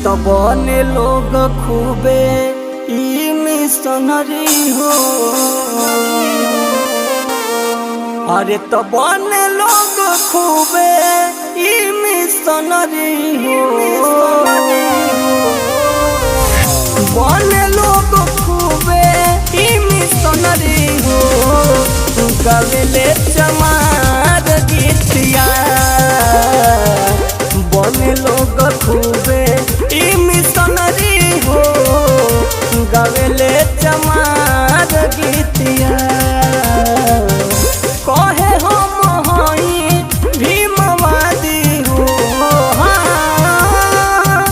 तो बने लोग खूबे ई मिशनरी हो। अरे तो बने लोग खूबे ई मिशनरी हो। बने लोग खूबे ई मिशनरी हो। गवेले चमार गीतिया बने लोग खूबे ई मिशनरी हो। गवेले चमार गीतिया कहे हम हई भीमवादी हो। हाँ,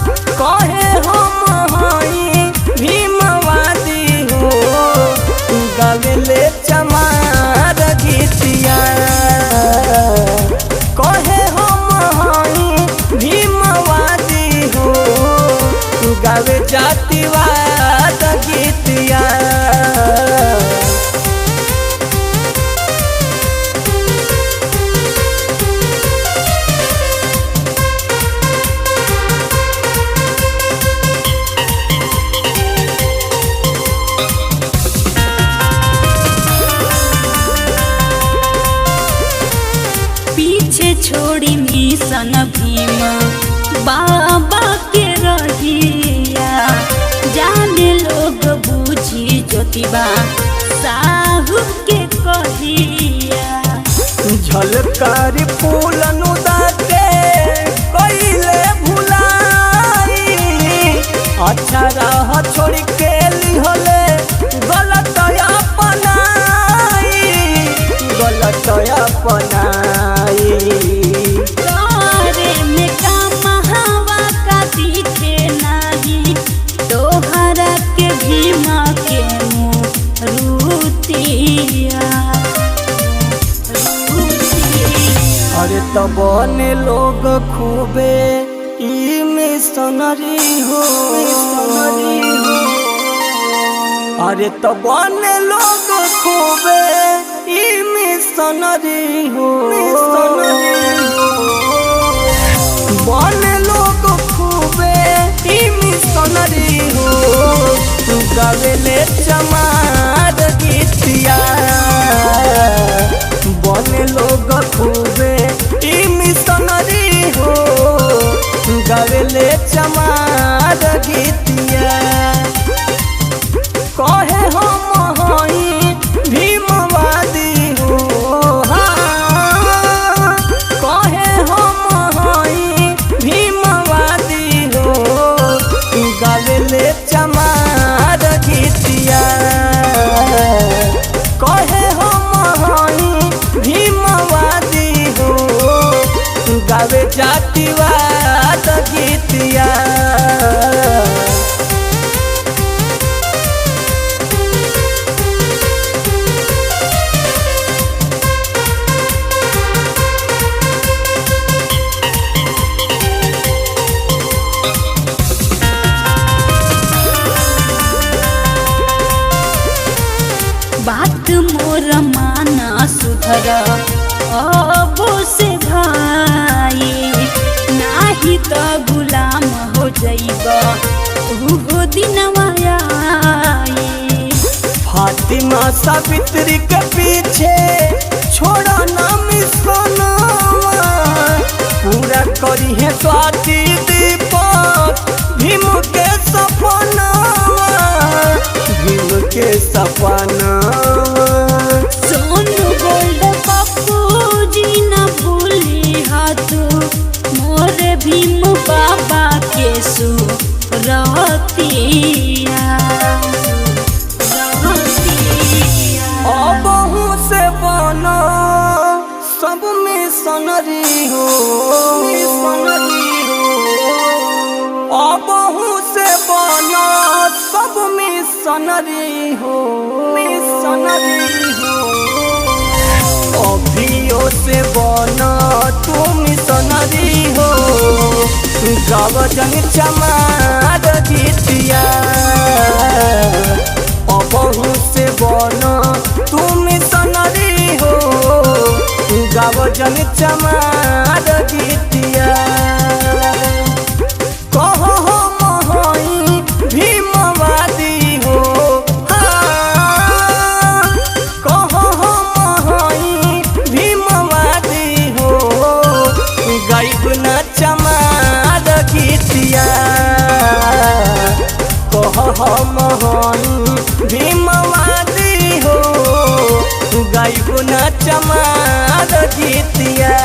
कहे हम हई भीमवादी हो। गवेले चमार गीतिया कहे हम हई भीमवादी हो। गावे जातिवाद गीतिया पीछे छोड़ी मिशन भीम बाबा के रहिया। जाने लोग बूझी ज्योतिबा साहू के कहिया। झलकारी फूल अनुदाते कइले भुलाई। अच्छा राह छोड़ के लिहले गलत अपनाई। गलत अपनाई तोरे में कमहवा का दिखे नाही। तोहरा के भीमा के रूतिया। अरे तो बने लोग खूबे ई मिशनरी हो। अरे तो बने लोग खूबे ई मिशनरी हो। बने लोग खूबे ई मिशनरी हो। गवेले चमार गीतिया बने लोग खूबे ई मिशनरी हो। गवेले चमार गीतिया कहे हम हई भीमवादी हो। हाँ, कहे हम हई भीमवादी हो। गवेले चमार गीतिया कहे हम हई भीमवादी हो। गावे जातिवाद गीतिया बात मोर माना सुधर अब से भाई। नाही तो गुलाम हो जाइब उहो दिनवा आई। फातिमा सावित्री के पीछे छोड़ा ना मिशनवा। पूरा करी है स्वाति दीपक भीम के सपनावा। भीम के सपनावा सोनू गोल्ड पप्पू जी न भूली हाथ। मोरे भीम बाबा के सुरतिया। अबहू से बना सब मिशनरी हो। अबहू से बना सब मिशनरी हो। अभियो से बना तू मिशनरी हो। गवजन चमार गीतिया अबहू से बना तू मिशनरी हो। गवजन चमार गीतिया कहो हम हम भीमवादी हो गाइब न चमार गीतिया।